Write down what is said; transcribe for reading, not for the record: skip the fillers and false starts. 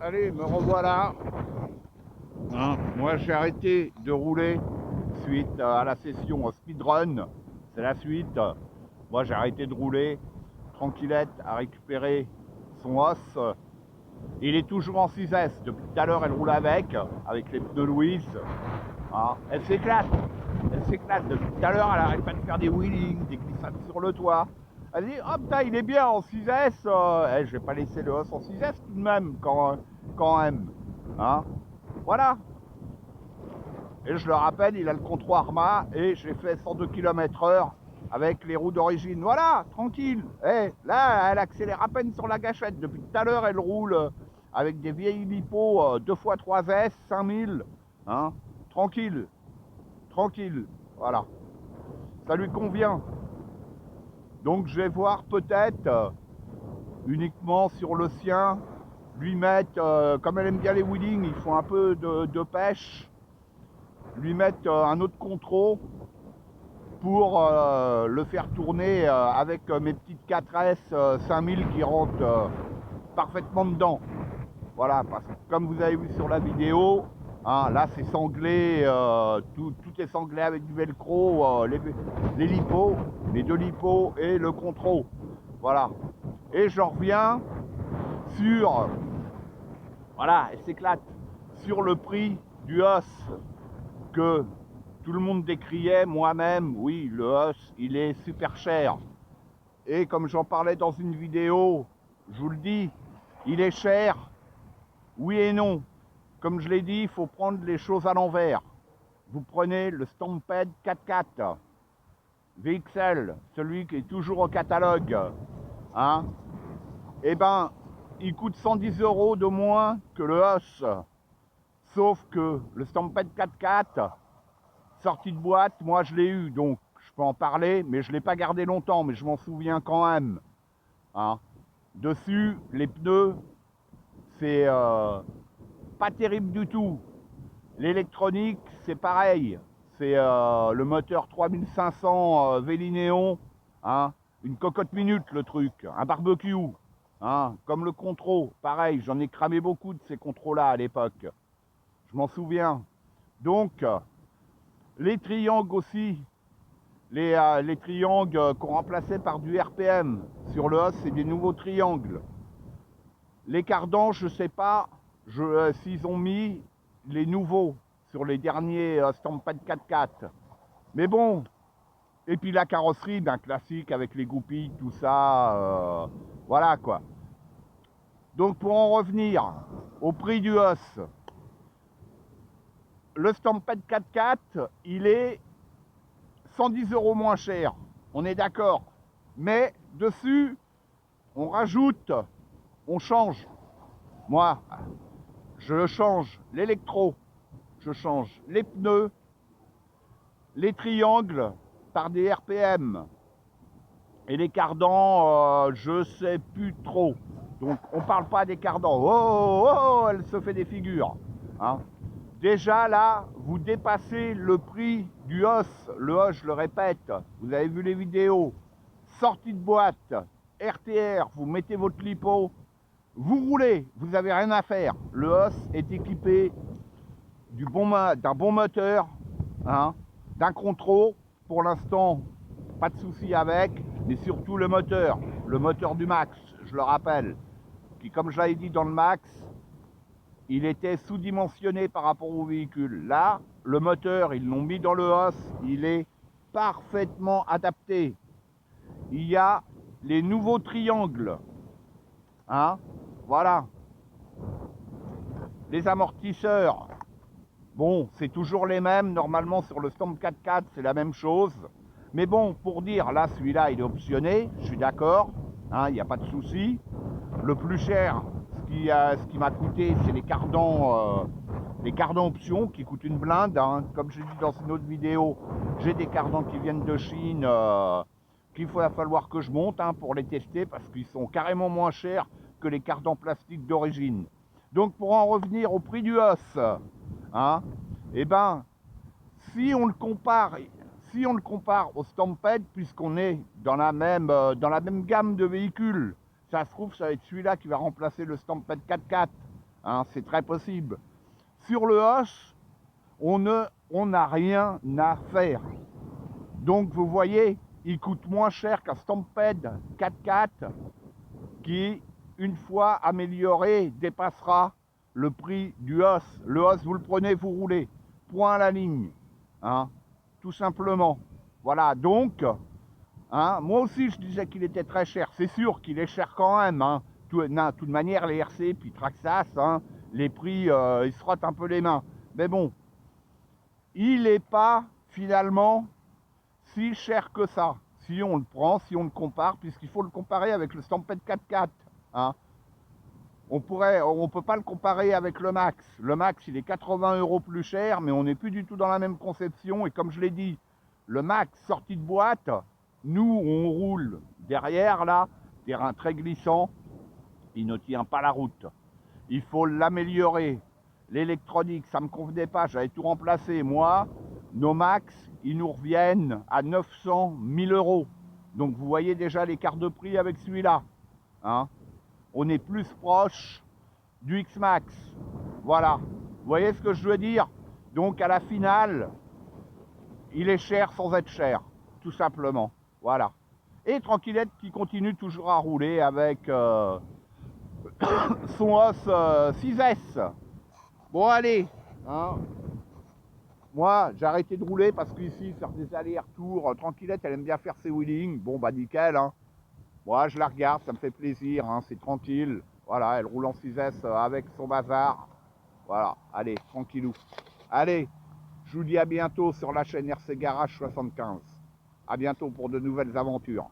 Allez, me revoilà. Moi, j'ai arrêté de rouler suite à la session speedrun. C'est la suite. Moi, j'ai arrêté de rouler. Tranquillette a récupéré son os. Il est toujours en 6S. Depuis tout à l'heure, elle roule avec les pneus Louise. Elle s'éclate. Elle s'éclate. Depuis tout à l'heure, elle arrête pas de faire des wheelings, des glissades sur le toit. Elle dit, oh putain, il est bien en 6S. Je vais pas laisser le os en 6S tout de même, quand même. Voilà. Et je le rappelle, il a le contrôle Arma et j'ai fait 102 km/h avec les roues d'origine. Voilà, tranquille. Là, elle accélère à peine sur la gâchette. Depuis tout à l'heure, elle roule avec des vieilles lipo 2x3S, 5000. Tranquille. Tranquille. Voilà. Ça lui convient. Donc je vais voir peut-être uniquement sur le sien, lui mettre, comme elle aime bien les wheelings, ils font un peu de pêche, lui mettre un autre contrôle pour le faire tourner avec mes petites 4S 5000 qui rentrent parfaitement dedans. Voilà, parce que comme vous avez vu sur la vidéo, là c'est sanglé, tout est sanglé avec du velcro, les lipos, les deux lipos et le contrôle. Voilà. Et je reviens sur, voilà, elle s'éclate, sur le prix du os que tout le monde décriait, moi-même, oui, le os, il est super cher. Et comme j'en parlais dans une vidéo, je vous le dis, il est cher, oui et non. Comme je l'ai dit, il faut prendre les choses à l'envers. Vous prenez le Stampede 4x4 VXL, celui qui est toujours au catalogue, eh ben, il coûte 110 € de moins que le os. Sauf que le Stampede 4x4, sortie de boîte, moi je l'ai eu, donc je peux en parler, mais je ne l'ai pas gardé longtemps, mais je m'en souviens quand même. Dessus, les pneus, c'est pas terrible du tout. L'électronique, c'est pareil. C'est le moteur 3500 Vélinéon, une cocotte minute le truc, un barbecue, comme le contrôle, pareil, j'en ai cramé beaucoup de ces contrôles-là à l'époque. Je m'en souviens. Donc, les triangles aussi, les triangles qu'on remplaçait par du RPM sur le os, c'est des nouveaux triangles. Les cardans, je ne sais pas s'ils ont mis les nouveaux sur les derniers Stampede 4x4. Mais bon, et puis la carrosserie, ben classique avec les goupilles, tout ça, voilà quoi. Donc pour en revenir au prix du os, le Stampede 4x4, il est 110 € moins cher, on est d'accord. Mais dessus, on rajoute, on change. Moi, je change l'électro, je change les pneus, les triangles par des RPM. Et les cardans, je sais plus trop. Donc on parle pas des cardans. Oh, elle se fait des figures. Déjà là, vous dépassez le prix du os. Le os, je le répète, vous avez vu les vidéos. Sortie de boîte, RTR, vous mettez votre lipo, vous roulez, vous n'avez rien à faire. Le os est équipé d'un bon moteur, d'un contrôle. Pour l'instant, pas de souci avec, mais surtout le moteur du Max, je le rappelle, qui, comme je l'avais dit dans le Max, il était sous-dimensionné par rapport au véhicule. Là, le moteur, ils l'ont mis dans le os, il est parfaitement adapté. Il y a les nouveaux triangles, voilà. Les amortisseurs, bon, c'est toujours les mêmes, normalement sur le Stomp 4x4, c'est la même chose. Mais bon, pour dire, là, celui-là, il est optionné, je suis d'accord, il n'y a pas de souci. Le plus cher, ce qui m'a coûté, c'est les cardans options, qui coûtent une blinde. Comme je l'ai dit dans une autre vidéo, j'ai des cardans qui viennent de Chine, qu'il va falloir que je monte pour les tester, parce qu'ils sont carrément moins chers que les cardans plastiques d'origine. Donc, pour en revenir au prix du os, eh ben, si on le compare au Stampede, puisqu'on est dans la même gamme de véhicules, ça se trouve, ça va être celui-là qui va remplacer le Stampede 4x4. hein, c'est très possible. Sur le Hoche, on n'a rien à faire. Donc vous voyez, il coûte moins cher qu'un Stampede 4x4 qui, une fois amélioré, dépassera le prix du Hoche. Le Hoche, vous le prenez, vous roulez. Point à la ligne. Hein, tout simplement. Voilà, donc, hein, moi aussi je disais qu'il était très cher. C'est sûr qu'il est cher quand même. Hein. De toute manière, les RC, puis Traxas, hein, les prix, ils se frottent un peu les mains. Mais bon, il n'est pas finalement si cher que ça. Si on le prend, si on le compare, puisqu'il faut le comparer avec le Stampede 4x4. Hein. On ne peut pas le comparer avec le Max. Le Max, il est 80 € plus cher, mais on n'est plus du tout dans la même conception. Et comme je l'ai dit, le Max sorti de boîte, nous, on roule derrière, là, terrain très glissant, il ne tient pas la route. Il faut l'améliorer. L'électronique, ça ne me convenait pas, j'avais tout remplacé. Moi, nos Max, ils nous reviennent à 900, 1000 €. Donc vous voyez déjà l'écart de prix avec celui-là. Hein, on est plus proche du X-Max. Voilà. Vous voyez ce que je veux dire? Donc à la finale, il est cher sans être cher, tout simplement. Voilà. Et Tranquillette qui continue toujours à rouler avec son os 6S. Bon allez, hein. Moi j'ai arrêté de rouler parce qu'ici faire des allers-retours, Tranquillette elle aime bien faire ses wheelings. Bon bah nickel, hein. Moi je la regarde, ça me fait plaisir, hein, c'est tranquille. Voilà, elle roule en 6S avec son bazar. Voilà, allez, tranquillou. Allez, je vous dis à bientôt sur la chaîne RC Garage 75. À bientôt pour de nouvelles aventures.